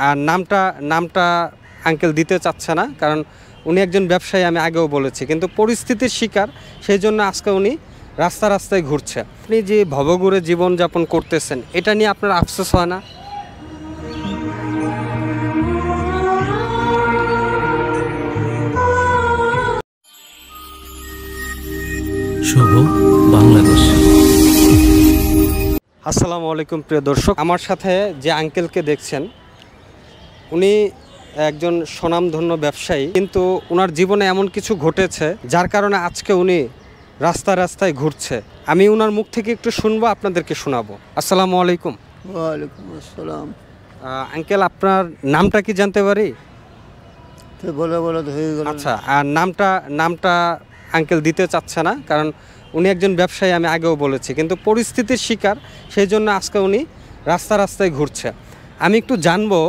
আর নামটা নামটা আঙ্কেল দিতে চাচ্ছে না, কারণ উনি একজন ব্যবসায়ী, আমি আগেও বলেছি, কিন্তু পরিস্থিতির শিকার, সেই জন্য আজকে উনি রাস্তায় ঘুরছে। আপনি যে ভবঘুরে জীবনযাপন করতেছেন, এটা নিয়ে আপনার আফসোস হয় না? শুভ বাংলাদেশ। আসসালামু আলাইকুম প্রিয় দর্শক, আমার সাথে যে আঙ্কেলকে দেখছেন উনি একজন স্বনামধন্য ব্যবসায়ী, কিন্তু ওনার জীবনে এমন কিছু ঘটেছে যার কারণে আজকে উনি রাস্তায় ঘুরছে। আমি ওনার মুখ থেকে একটু শুনবো, আপনাদেরকে শোনাবো। আসসালামু আলাইকুম। ওয়ালাইকুম আসসালাম। আঙ্কেল, আপনার নামটা কি জানতে পারি? তো বলে হয়ে গেল। আচ্ছা, আর নামটা আঙ্কেল দিতে চাচ্ছে না, কারণ উনি একজন ব্যবসায়ী, আমি আগেও বলেছি, কিন্তু পরিস্থিতির শিকার, সেই জন্য আজকে উনি রাস্তায় ঘুরছে। আমি একটু জানবো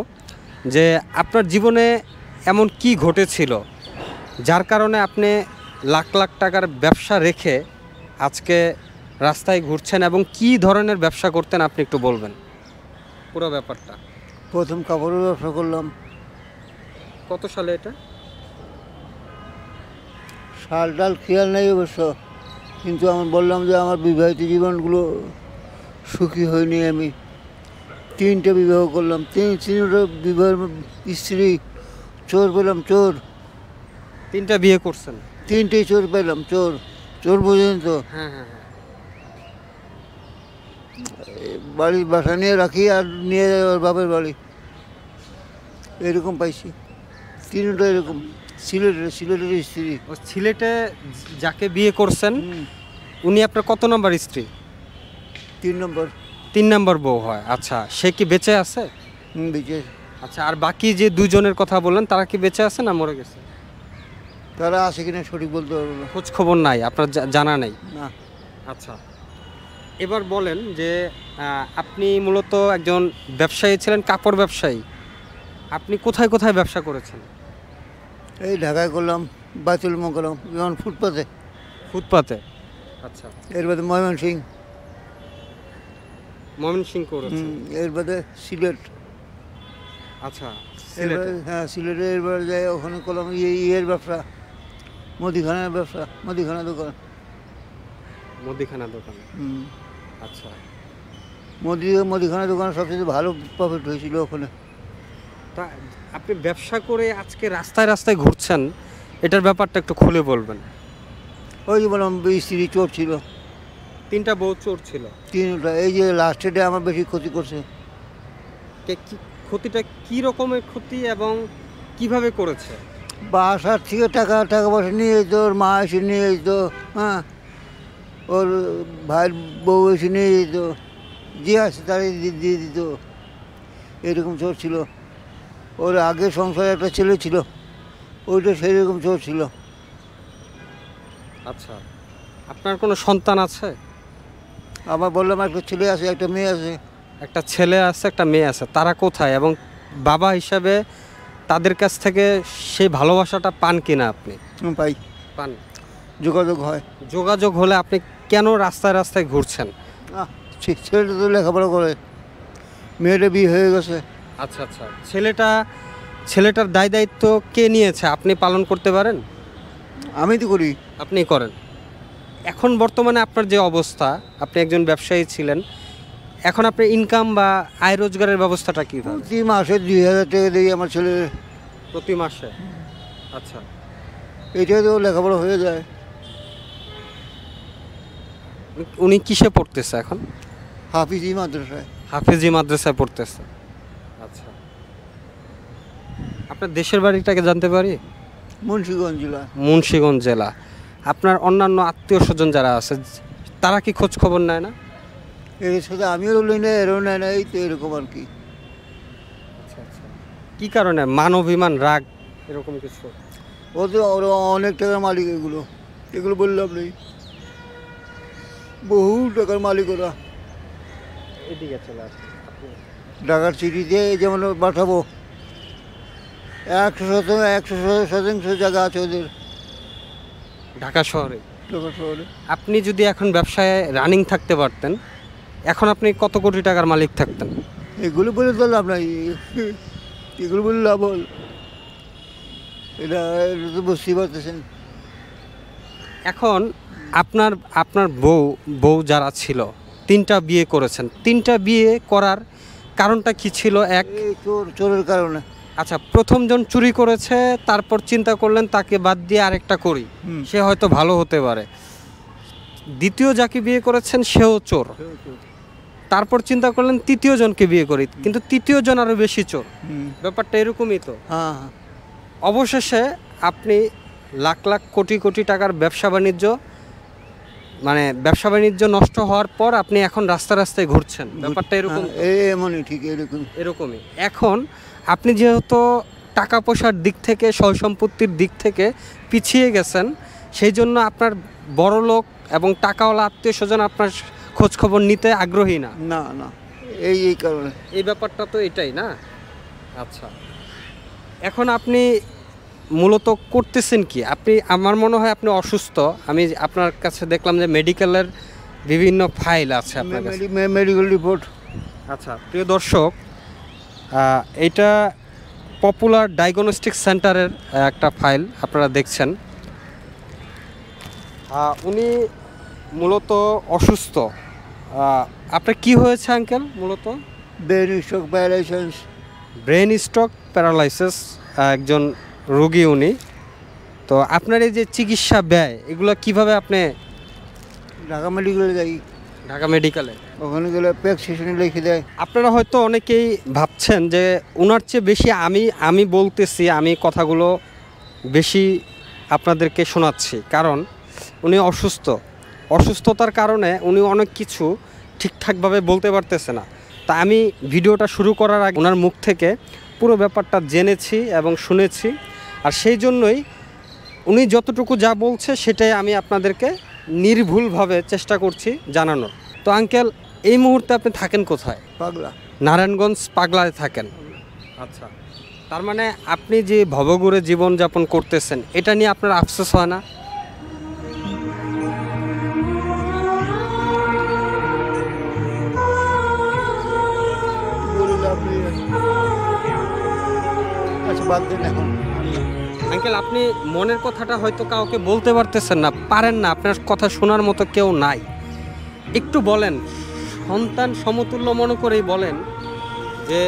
যে আপনার জীবনে এমন কি ঘটেছিল যার কারণে আপনি লাখ লাখ টাকার ব্যবসা রেখে আজকে রাস্তায় ঘুরছেন, এবং কি ধরনের ব্যবসা করতেন আপনি একটু বলবেন পুরো ব্যাপারটা। প্রথম কাপড়ের ব্যবসা করলাম। কত সালে এটা? শাল ডাল খেয়াল নেই অবশ্য, কিন্তু আমি বললাম যে আমার বিবাহিত জীবনগুলো সুখী হয়নি। আমি 3টে বিবাহ করলাম, 3টা বিবাহের স্ত্রী চোর পেলাম। চোর 3টা বিয়ে করছেন? 3টেই চোর পেলাম। চোর বোঝেন তো। হ্যাঁ। বাড়ির বাসা নিয়ে রাখি আর নিয়ে যাই ওর বাপের বাড়ি, এরকম পাইছি। 3টা এরকম। সিলেটের স্ত্রী। ও সিলেটে যাকে বিয়ে করছেন উনি আপনার কত নম্বর স্ত্রী? 3 নম্বর। 3 নম্বর বউ হয়। আচ্ছা, সে কি বেঁচে আছে? বেঁচে। আচ্ছা, আর বাকি যে দুজনের কথা বললেন তারা কি বেঁচে আছে না মরে গেছে? তারা আছে কিনা সঠিক বলতে পারবো না। খোঁজ খবর নাই, আপনার জানা নেই? না। আচ্ছা, এবার বলেন যে আপনি মূলত একজন ব্যবসায়ী ছিলেন, কাপড় ব্যবসায়ী। আপনি কোথায় ব্যবসা করেছেন? এই ঢাকায় করলাম, বাতুল করলাম, যেমন ফুটপাতে। আচ্ছা, এর বাদে ময়মনসিংহ করেছেন। এর বাদে সিলেট। আচ্ছা, হ্যাঁ সিলেটে এরবার যাই, ওখানে করলাম ইয়ের ব্যবসা, মুদিখানার ব্যবসা, মুদিখানা দোকান। আচ্ছা, মুদিখানা দোকান সবচেয়ে ভালো প্রফিট হয়েছিল ওখানে। তা আপনি ব্যবসা করে আজকে রাস্তায় ঘুরছেন, এটার ব্যাপারটা একটু খুলে বলবেন। ওই যে বললাম স্ত্রী চোর ছিল, 3টা বউ চোর ছিল। 3টা। এই যে লাস্টে ডে আমার বেশি ক্ষতি করছে। ক্ষতিটা কি রকমের ক্ষতি এবং কিভাবে করেছে? বাসার থেকে টাকা পয়সা নিয়ে যেত, ওর মা এসে নিয়ে যেত, হ্যাঁ, ওর ভাইয়ের বউ এসে নিয়ে যেত, যে আছে তারাই দিয়ে দিত। এরকম চোর ছিল। ওর আগে সংসারে একটা ছেলে ছিল, ওইটা সেরকম চোর ছিল। আচ্ছা, আপনার কোনো সন্তান আছে? আবার বললাম একটা ছেলে আছে, একটা মেয়ে আছে। একটা ছেলে আছে, একটা মেয়ে আছে। তারা কোথায়, এবং বাবা হিসাবে তাদের কাছ থেকে সেই ভালোবাসাটা পান কিনা আপনি? পান। যোগাযোগ হলে আপনি কেন রাস্তায় ঘুরছেন? ছেলেটা তো লেখাপড়া করে, মেয়েটা বিয়ে হয়ে গেছে। আচ্ছা, ছেলেটার দায়িত্ব কে নিয়েছে? আপনি পালন করতে পারেন? আমি তো করি। আপনি করেন। এখন বর্তমানে আপনার যে অবস্থা, আপনি একজন ব্যবসায়ী ছিলেন, এখন আপনার ইনকাম বা আয় রোজগারের ব্যবস্থাটা কী? প্রতি মাসে 2000 টাকা দিই আমার ছেলে। প্রতি মাসে? আচ্ছা, এটা তো লেখাপড়া হয়ে যায়। উনি কিসে পড়তেছে এখন? হাফিজি মাদ্রাসায় পড়তেছে। আচ্ছা, আপনার দেশের বাড়িটাকে জানতে পারি? মুন্সিগঞ্জ জেলা। আপনার অন্যান্য আত্মীয় স্বজন যারা আছে তারা কি খোঁজ খবর নেয় না? এর সাথে আমিও নেই না, এরও নেয় না, এই তো এরকম আর কি। আচ্ছা, কী কারণে? মান অভিমান, রাগ, এরকম কিছু? ওরা অনেক টাকার মালিক, এগুলো বললাম নেই, বহু টাকার মালিক ওরা। এদিকে চলে আসে। ঢাকার সিটিতে যেমন পাঠাবো 100% জায়গা আছে ওদের ঢাকা শহরে। আপনি যদি এখন ব্যবসায় রানিং থাকতে পারতেন, এখন আপনি কত কোটি টাকার মালিক থাকতেন? এগুলো বলে তো লাভ নাই। এগুলো বলে লাভ হল, এটা এটা তো বুঝতেই পারতেছেন। এখন আপনার আপনার বউ যারা ছিল, 3টা বিয়ে করেছেন, 3টা বিয়ে করার কারণটা কি ছিল? এক, এই চোরের কারণে। আচ্ছা, প্রথমজন চুরি করেছে, তারপর চিন্তা করলেন তাকে বাদ দিয়ে আরেকটা করি, সে হয়তো ভালো হতে পারে। দ্বিতীয় যাকে বিয়ে করেছেন সেও চোর, তারপর চিন্তা করলেন তৃতীয় জনকে বিয়ে করি, কিন্তু তৃতীয় জন আরো বেশি চোর। ব্যাপারটা এরকমই তো। হ্যাঁ হ্যাঁ, অবশেষে আপনি লাখ লাখ কোটি কোটি টাকার ব্যবসা বাণিজ্য, মানে ব্যবসা বাণিজ্য নষ্ট হওয়ার পর আপনি এখন রাস্তা রাস্তায় ঘুরছেন। ব্যাপারটা এরকম তো? এমনই, ঠিক এরকম। এরকমই। এখন আপনি যেহেতু টাকা পয়সার দিক থেকে, সয় সম্পত্তির দিক থেকে পিছিয়ে গেছেন, সেই জন্য আপনার বড় লোক এবং টাকাওয়ালা আত্মীয় স্বজন আপনার খোঁজ খবর নিতে আগ্রহী না। না না, এই কারণে। এই ব্যাপারটা তো এটাই না? আচ্ছা, এখন আপনি মূলত করতেছেন কি? আপনি, আমার মনে হয় আপনি অসুস্থ। আমি আপনার কাছে দেখলাম যে মেডিকেলের বিভিন্ন ফাইল আছে আপনার কাছে। Medical report. আচ্ছা প্রিয় দর্শক, এইটা পপুলার ডায়াগনস্টিক সেন্টারের একটা ফাইল আপনারা দেখছেন। উনি মূলত অসুস্থ। আপনার কি হয়েছে আঙ্কেল? মূলত brain stroke paralysis. Brain stroke paralysis একজন রোগী উনি। তো আপনার এই যে চিকিৎসা ব্যয়, এগুলো কিভাবে আপনি? ঢাকা মেডিকেলে যাই। ঢাকা মেডিকেলে ওখানে গেলে প্রেসক্রিপশনে লিখে দেয়। আপনারা হয়তো অনেকেই ভাবছেন যে ওনার চেয়ে বেশি আমি বলতেছি, আমি কথাগুলো বেশি আপনাদেরকে শোনাচ্ছি, কারণ উনি অসুস্থতার কারণে উনি অনেক কিছু ঠিকঠাকভাবে বলতে পারতেছে না। তা আমি ভিডিওটা শুরু করার আগে ওনার মুখ থেকে পুরো ব্যাপারটা জেনেছি এবং শুনেছি, আর সেই জন্যই উনি যতটুকু যা বলছে সেটাই আমি আপনাদেরকে নির্ভুলভাবে চেষ্টা করছি জানানোর। তো আঙ্কেল, এই মুহূর্তে আপনি থাকেন কোথায়? পাগলা। নারায়ণগঞ্জ পাগলায় থাকেন। আচ্ছা, তার মানে আপনি যে ভবঘুরে জীবনযাপন করতেছেন, এটা নিয়ে আপনার আফসোস হয় না? আচ্ছা বাদ দেন এখন। আঙ্কেল, আপনি মনের কথাটা হয়তো কাউকে বলতে পারতেছেন না, পারেন না, আপনার কথা শোনার মতো কেউ নাই। একটু বলেন, সন্তান সমতুল্য মনে করেই বলেন যে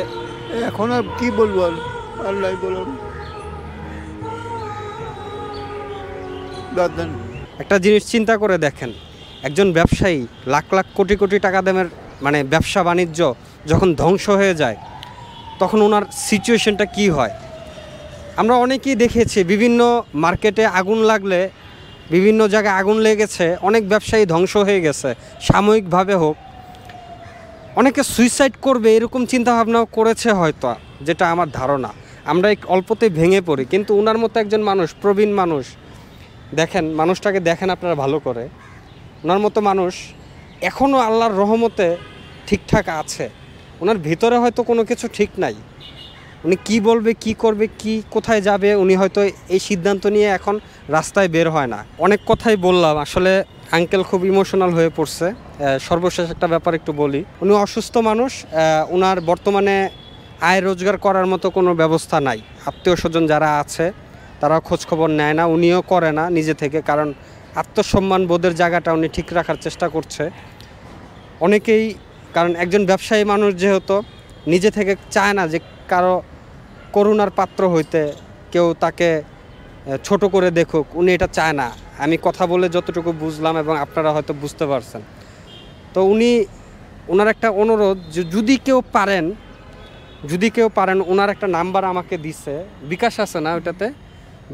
এখন আর কি বলবো, আল্লাহ বলুন। বাদ দেন। একটা জিনিস চিন্তা করে দেখেন, একজন ব্যবসায়ী লাখ লাখ কোটি কোটি টাকা দামের মানে ব্যবসা বাণিজ্য যখন ধ্বংস হয়ে যায়, তখন ওনার সিচুয়েশনটা কি হয়? আমরা অনেকেই দেখেছি বিভিন্ন মার্কেটে আগুন লাগলে, বিভিন্ন জায়গায় আগুন লেগেছে, অনেক ব্যবসায়ী ধ্বংস হয়ে গেছে, সাময়িকভাবে হোক। অনেকে সুইসাইড করবে এরকম চিন্তাভাবনাও করেছে হয়তো, যেটা আমার ধারণা। আমরা অল্পতে ভেঙে পড়ি, কিন্তু ওনার মতো একজন মানুষ, প্রবীণ মানুষ, দেখেন মানুষটাকে দেখেন আপনারা ভালো করে, ওনার মতো মানুষ এখনও আল্লাহর রহমতে ঠিকঠাক আছে। ওনার ভিতরে হয়তো কোনো কিছু ঠিক নাই, উনি কি বলবে, কি করবে, কি কোথায় যাবে, উনি হয়তো এই সিদ্ধান্ত নিয়ে এখন রাস্তায় বের হয় না। অনেক কথাই বললাম, আসলে আঙ্কেল খুব ইমোশনাল হয়ে পড়ছে। সর্বশেষ একটা ব্যাপার একটু বলি, উনি অসুস্থ মানুষ, ওনার বর্তমানে আয় রোজগার করার মতো কোনো ব্যবস্থা নাই। আত্মীয় স্বজন যারা আছে তারা খোঁজখবর নেয় না, উনিও করে না নিজে থেকে, কারণ আত্মসম্মান বোধের জায়গাটা উনি ঠিক রাখার চেষ্টা করছে। অনেকেই, কারণ একজন ব্যবসায়ী মানুষ যেহেতু, নিজে থেকে চায় না যে কারো করুণার পাত্র হইতে, কেউ তাকে ছোট করে দেখুক, উনি এটা চায় না। আমি কথা বলে যতটুকু বুঝলাম এবং আপনারা হয়তো বুঝতে পারছেন। তো ওনার একটা অনুরোধ, যে যদি কেউ পারেন, ওনার একটা নাম্বার আমাকে দিছে, বিকাশ আছে না ওইটাতে,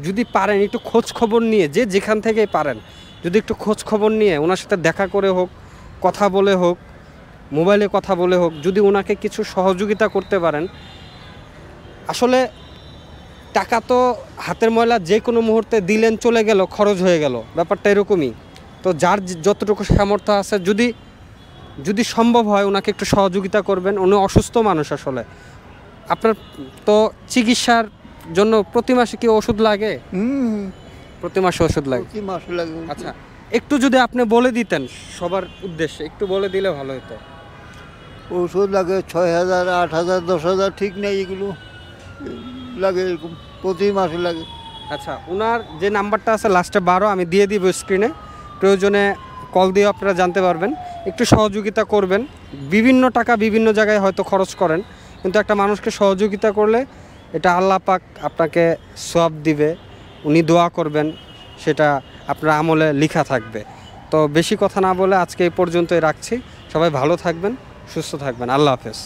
যদি পারেন একটু খোঁজ খবর নিয়ে, যে যেখান থেকেই পারেন যদি একটু খোঁজ খবর নিয়ে ওনার সাথে দেখা করে হোক, কথা বলে হোক, মোবাইলে কথা বলে হোক, যদি ওনাকে কিছু সহযোগিতা করতে পারেন। আসলে টাকা তো হাতের ময়লা, যে কোনো মুহূর্তে দিলেন, চলে গেল, খরচ হয়ে গেল, ব্যাপারটা এরকমই। তো যার যতটুকু সামর্থ্য আছে, যদি সম্ভব হয় ওনাকে একটু সহযোগিতা করবেন। উনি অসুস্থ মানুষ। আসলে আপনার তো চিকিৎসার জন্য প্রতি মাসে কি ওষুধ লাগে? প্রতি মাসে ওষুধ লাগে। আচ্ছা, একটু যদি আপনি বলে দিতেন সবার উদ্দেশ্যে, একটু বলে দিলে ভালো হতো। ওষুধ লাগে 6,000, 8,000, 10,000, ঠিক নেই এগুলো। লাগে, এরকম প্রতি মাসে লাগে। আচ্ছা, ওনার যে নাম্বারটা আছে লাস্টে 12 আমি দিয়ে দিব স্ক্রিনে, প্রয়োজনে কল দিয়ে আপনারা জানতে পারবেন। একটু সহযোগিতা করবেন। বিভিন্ন টাকা বিভিন্ন জায়গায় হয়তো খরচ করেন, কিন্তু একটা মানুষকে সহযোগিতা করলে এটা আল্লাহ পাক আপনাকে সওয়াব দিবে, উনি দোয়া করবেন, সেটা আপনার আমলে লেখা থাকবে। তো বেশি কথা না বলে আজকে এই পর্যন্তই রাখছি। সবাই ভালো থাকবেন, সুস্থ থাকবেন। আল্লাহ হাফেজ।